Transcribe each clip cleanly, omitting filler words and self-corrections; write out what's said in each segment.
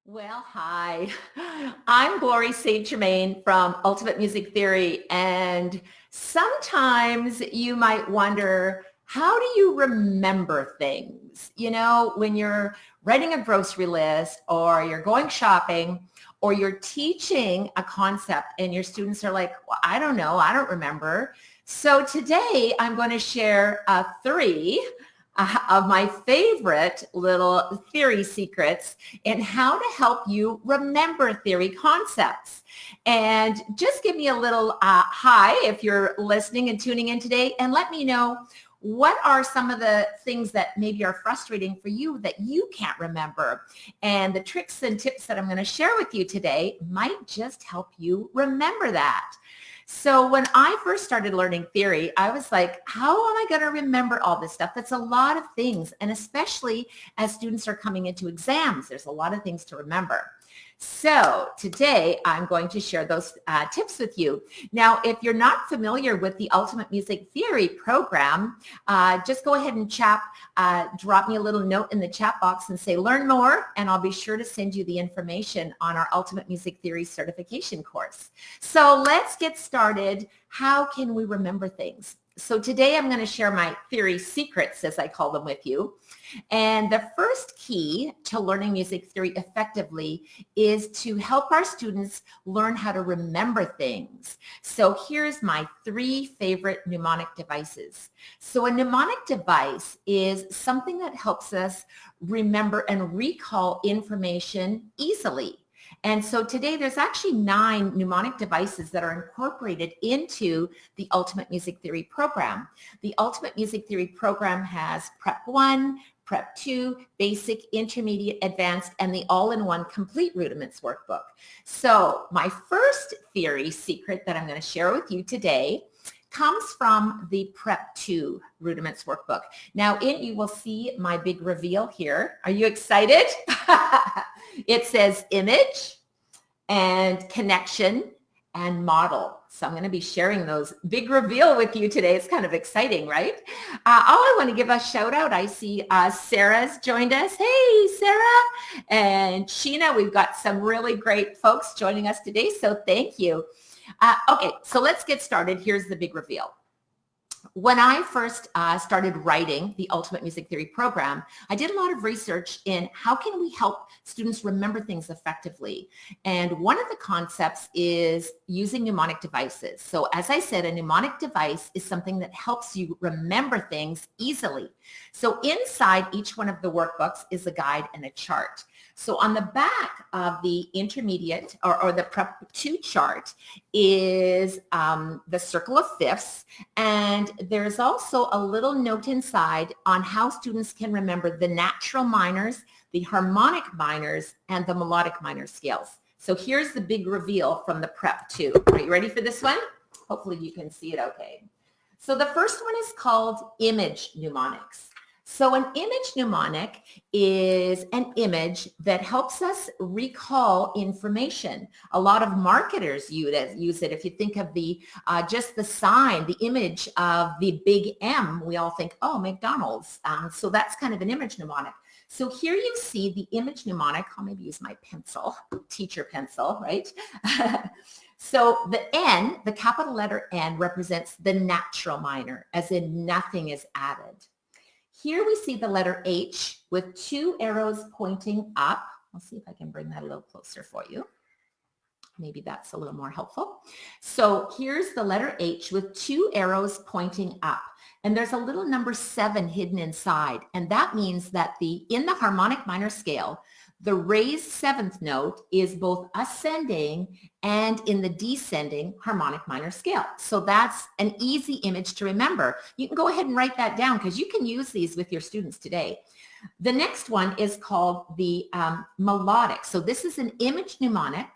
Well, hi. I'm Glory St. Germain from Ultimate Music Theory, and sometimes you might wonder, how do you remember things? You know, when you're writing a grocery list or you're going shopping or you're teaching a concept and your students are like, well, I don't know, I don't remember. So today I'm going to share three of my favorite little theory secrets and how to help you remember theory concepts. And just give me a little hi if you're listening and tuning in today, and let me know what are some of the things that maybe are frustrating for you that you can't remember. And the tricks and tips that I'm going to share with you today might just help you remember that. So when I first started learning theory, I was like, how am I going to remember all this stuff? That's a lot of things. And especially as students are coming into exams, there's a lot of things to remember. So today I'm going to share those tips with you. Now, if you're not familiar with the Ultimate Music Theory program, just go ahead and drop me a little note in the chat box and say, learn more, and I'll be sure to send you the information on our Ultimate Music Theory certification course. So let's get started. How can we remember things? So today I'm going to share my theory secrets, as I call them, with you. And the first key to learning music theory effectively is to help our students learn how to remember things. So here's my three favorite mnemonic devices. So a mnemonic device is something that helps us remember and recall information easily. And so today there's actually 9 mnemonic devices that are incorporated into the Ultimate Music Theory program. The Ultimate Music Theory program has Prep 1, Prep 2, Basic, Intermediate, Advanced, and the all-in-one Complete Rudiments workbook. So my first theory secret that I'm going to share with you today comes from the Prep 2 Rudiments workbook. Now you will see my big reveal here. Are you excited? It says image and connection and model. So I'm going to be sharing those big reveal with you today. It's kind of exciting, right? I want to give a shout out. I see Sarah's joined us. Hey, Sarah and Sheena. We've got some really great folks joining us today. So thank you. Okay, so let's get started. Here's the big reveal. When I first started writing the Ultimate Music Theory program, I did a lot of research in how can we help students remember things effectively. And one of the concepts is using mnemonic devices. So as I said, a mnemonic device is something that helps you remember things easily. So inside each one of the workbooks is a guide and a chart. So on the back of the intermediate or the Prep 2 chart is the circle of fifths, and there's also a little note inside on how students can remember the natural minors, the harmonic minors, and the melodic minor scales. So here's the big reveal from the Prep 2. Are you ready for this one? Hopefully you can see it okay. So the first one is called image mnemonics. So an image mnemonic is an image that helps us recall information. A lot of marketers use it. If you think of just the sign, the image of the big M, we all think, oh, McDonald's. So that's kind of an image mnemonic. So here you see the image mnemonic. I'll maybe use my pencil, teacher pencil, right? So the N, the capital letter N, represents the natural minor, as in nothing is added. Here we see the letter H with 2 arrows pointing up. I'll see if I can bring that a little closer for you. Maybe that's a little more helpful. So here's the letter H with 2 arrows pointing up. And there's a little number 7 hidden inside. And that means that in the harmonic minor scale, the raised 7th note is both ascending and in the descending harmonic minor scale. So that's an easy image to remember. You can go ahead and write that down because you can use these with your students today. The next one is called the melodic. So this is an image mnemonic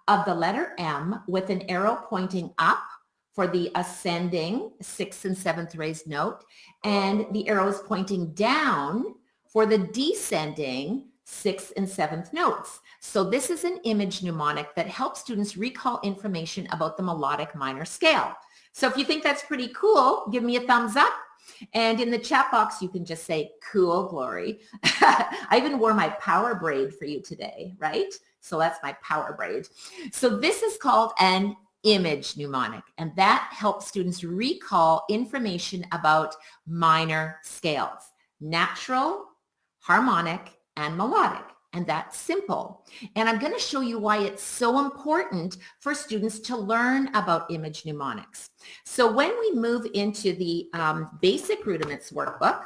of the letter M with an arrow pointing up for the ascending 6th and 7th raised note, and the arrows pointing down for the descending 6th and 7th notes. So this is an image mnemonic that helps students recall information about the melodic minor scale. So if you think that's pretty cool, give me a thumbs up. And in the chat box, you can just say, cool, Glory. I even wore my power braid for you today, right? So that's my power braid. So this is called an image mnemonic, and that helps students recall information about minor scales, natural, harmonic, and melodic. And that's simple. And I'm going to show you why it's so important for students to learn about image mnemonics. So when we move into the basic rudiments workbook,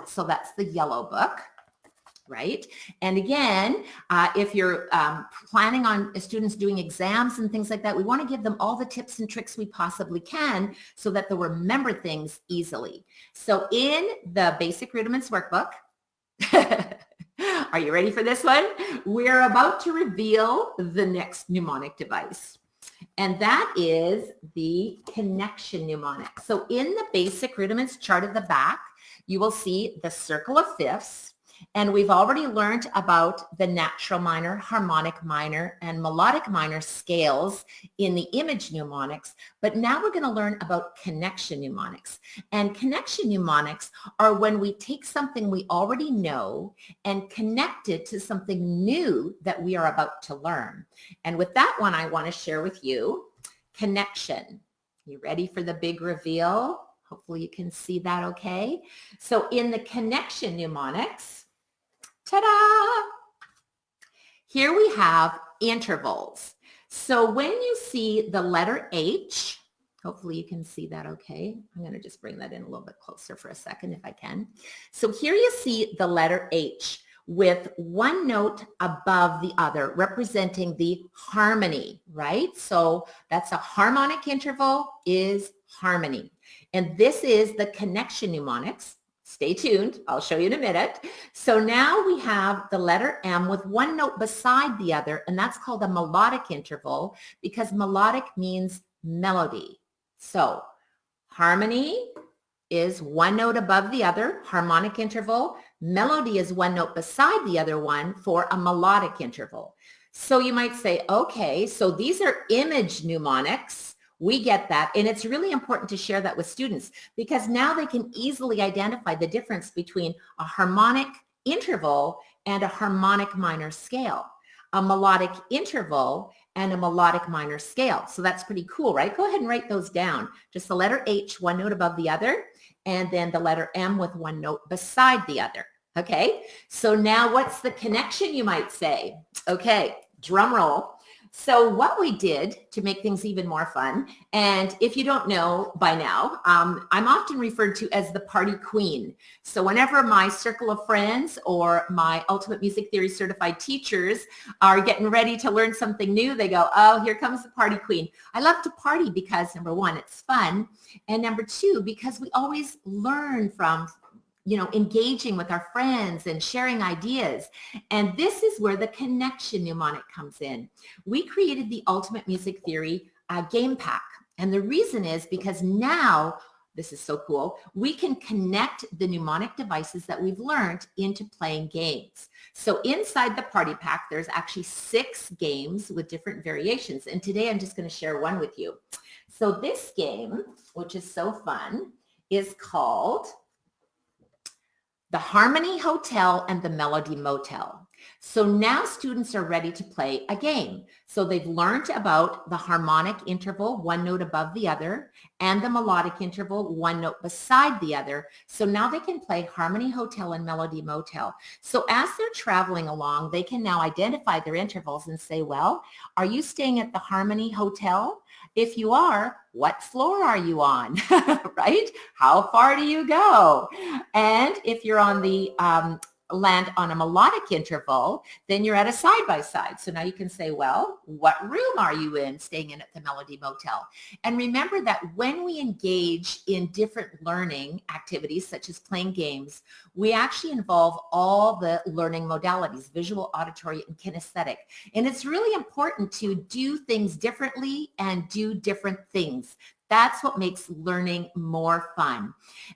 so that's the yellow book, right? And again, if you're planning on students doing exams and things like that, we want to give them all the tips and tricks we possibly can so that they'll remember things easily. So in the basic rudiments workbook, are you ready for this one? We're about to reveal the next mnemonic device, and that is the connection mnemonic. So in the basic rudiments chart at the back, you will see the circle of fifths, and we've already learned about the natural minor, harmonic minor, and melodic minor scales in the image mnemonics, but now we're going to learn about connection mnemonics. And connection mnemonics are when we take something we already know and connect it to something new that we are about to learn. And with that one, I want to share with you connection. You ready for the big reveal? Hopefully you can see that okay. So in the connection mnemonics, ta-da! Here we have intervals. So when you see the letter H, hopefully you can see that okay. I'm going to just bring that in a little bit closer for a second if I can. So here you see the letter H with one note above the other representing the harmony, right? So that's a harmonic interval is harmony. And this is the connection mnemonics. Stay tuned. I'll show you in a minute. So now we have the letter M with one note beside the other, and that's called a melodic interval because melodic means melody. So harmony is one note above the other, harmonic interval. Melody is one note beside the other one for a melodic interval. So you might say, okay, so these are image mnemonics. We get that. And it's really important to share that with students because now they can easily identify the difference between a harmonic interval and a harmonic minor scale, a melodic interval and a melodic minor scale. So that's pretty cool, right? Go ahead and write those down. Just the letter H, one note above the other, and then the letter M with one note beside the other. Okay, so now what's the connection, you might say? Okay, drum roll. So what we did to make things even more fun, and if you don't know by now, I'm often referred to as the party queen. So whenever my circle of friends or my Ultimate Music Theory certified teachers are getting ready to learn something new, they go, oh, here comes the party queen. I love to party because number one, it's fun. And number two, because we always learn from engaging with our friends and sharing ideas. And this is where the connection mnemonic comes in. We created the Ultimate Music Theory game pack. And the reason is because now, this is so cool, we can connect the mnemonic devices that we've learned into playing games. So inside the party pack, there's actually 6 games with different variations. And today I'm just going to share one with you. So this game, which is so fun, is called the Harmony Hotel and the Melody Motel. So now students are ready to play a game. So they've learned about the harmonic interval, one note above the other, and the melodic interval, one note beside the other. So now they can play Harmony Hotel and Melody Motel. So as they're traveling along, they can now identify their intervals and say, well, are you staying at the Harmony Hotel? If you are, what floor are you on, right? How far do you go? And if you're on the land on a melodic interval, then you're at a side-by-side. So now you can say, well, what room are you in staying in at the Melody Motel? And remember that when we engage in different learning activities, such as playing games, we actually involve all the learning modalities, visual, auditory, and kinesthetic. And it's really important to do things differently and do different things. That's what makes learning more fun.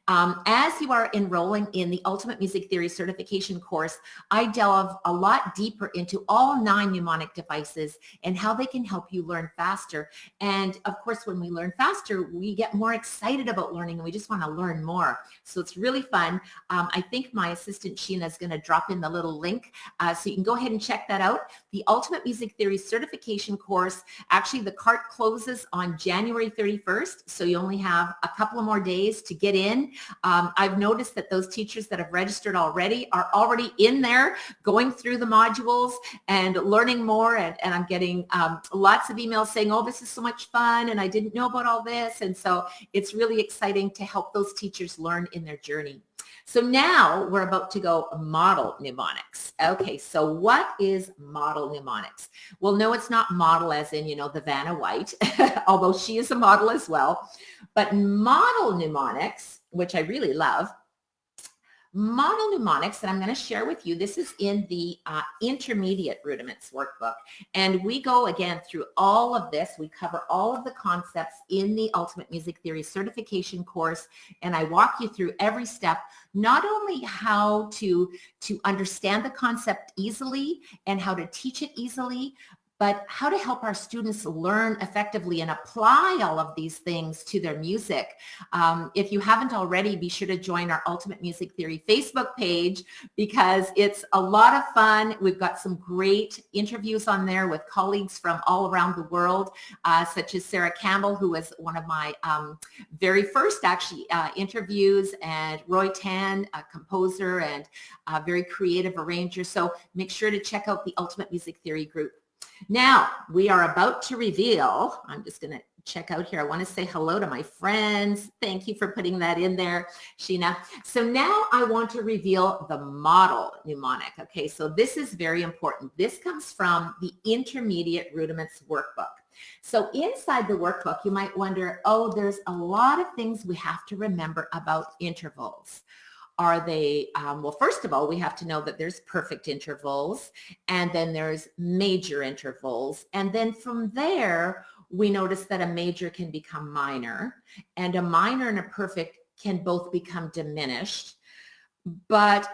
As you are enrolling in the Ultimate Music Theory Certification course, I delve a lot deeper into all 9 mnemonic devices and how they can help you learn faster. And of course, when we learn faster, we get more excited about learning and we just want to learn more. So it's really fun. I think my assistant Sheena is going to drop in the little link so you can go ahead and check that out. The Ultimate Music Theory Certification course, actually the cart closes on January 31st. So you only have a couple of more days to get in. I've noticed that those teachers that have registered already are already in there going through the modules and learning more. And I'm getting lots of emails saying, oh, this is so much fun and I didn't know about all this. And so it's really exciting to help those teachers learn in their journey. So now we're about to go model mnemonics. Okay, so what is model mnemonics? Well, no, it's not model as in, the Vanna White, although she is a model as well. But model mnemonics, which I really love, model mnemonics that I'm going to share with you. This is in the intermediate rudiments workbook. And we go again through all of this. We cover all of the concepts in the Ultimate Music Theory Certification course. And I walk you through every step, not only how to understand the concept easily and how to teach it easily, but how to help our students learn effectively and apply all of these things to their music. If you haven't already, be sure to join our Ultimate Music Theory Facebook page because it's a lot of fun. We've got some great interviews on there with colleagues from all around the world, such as Sarah Campbell, who was one of my very first actually interviews, and Roy Tan, a composer and a very creative arranger. So make sure to check out the Ultimate Music Theory group. Now, we are about to reveal, I'm just going to check out here. I want to say hello to my friends. Thank you for putting that in there, Sheena. So now I want to reveal the model mnemonic. Okay, so this is very important. This comes from the Intermediate Rudiments workbook. So inside the workbook, you might wonder, oh, there's a lot of things we have to remember about intervals. Are they, well, first of all, we have to know that there's perfect intervals, and then there's major intervals. And then from there, we notice that a major can become minor, and a minor and a perfect can both become diminished. But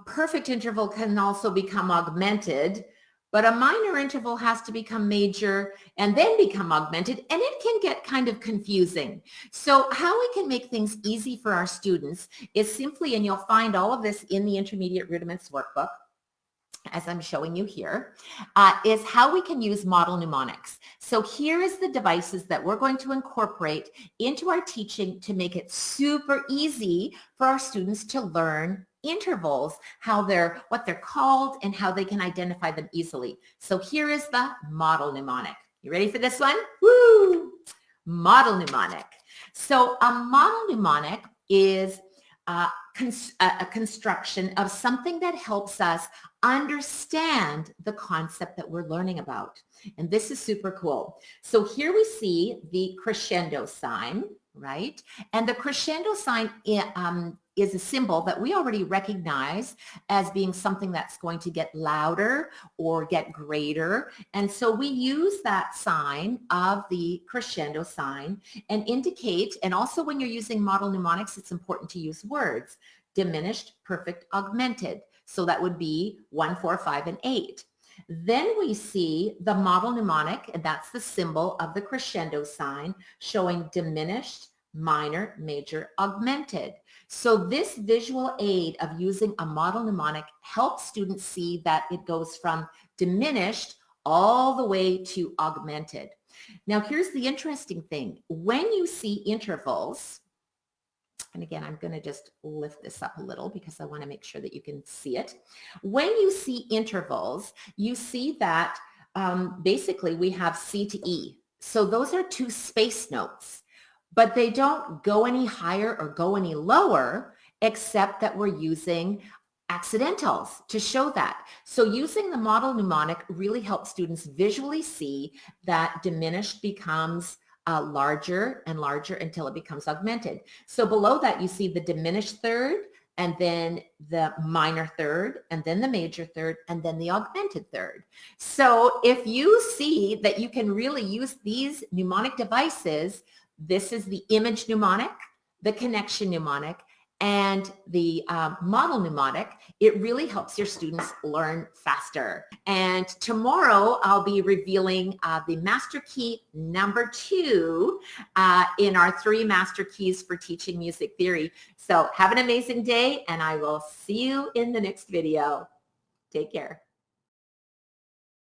perfect interval can also become augmented, but a minor interval has to become major and then become augmented, and it can get kind of confusing. So how we can make things easy for our students is simply, and you'll find all of this in the Intermediate Rudiments workbook, as I'm showing you here, is how we can use model mnemonics. So here is the devices that we're going to incorporate into our teaching to make it super easy for our students to learn intervals, what they're called, and how they can identify them easily. So here is the model mnemonic. You ready for this one? Woo! Model mnemonic. So a model mnemonic is a construction of something that helps us understand the concept that we're learning about. And this is super cool. So here we see the crescendo sign, right? And the crescendo sign is a symbol that we already recognize as being something that's going to get louder or get greater. And so we use that sign of the crescendo sign and indicate, and also when you're using model mnemonics, it's important to use words: diminished, perfect, augmented. So that would be 1, 4, 5, and 8. Then we see the model mnemonic, and that's the symbol of the crescendo sign, showing diminished, minor, major, augmented. So this visual aid of using a model mnemonic helps students see that it goes from diminished all the way to augmented. Now, here's the interesting thing. When you see intervals, and again, I'm going to just lift this up a little because I want to make sure that you can see it. When you see intervals, you see that basically we have C to E. So those are 2 space notes, but they don't go any higher or go any lower, except that we're using accidentals to show that. So using the model mnemonic really helps students visually see that diminished becomes larger and larger until it becomes augmented. So below that, you see the diminished third, and then the minor third, and then the major third, and then the augmented third. So if you see that you can really use these mnemonic devices, This is the image mnemonic, the connection mnemonic, and the model mnemonic. It really helps your students learn faster. And tomorrow I'll be revealing the master key number 2 in our 3 master keys for teaching music theory. So have an amazing day, and I will see you in the next video. Take care.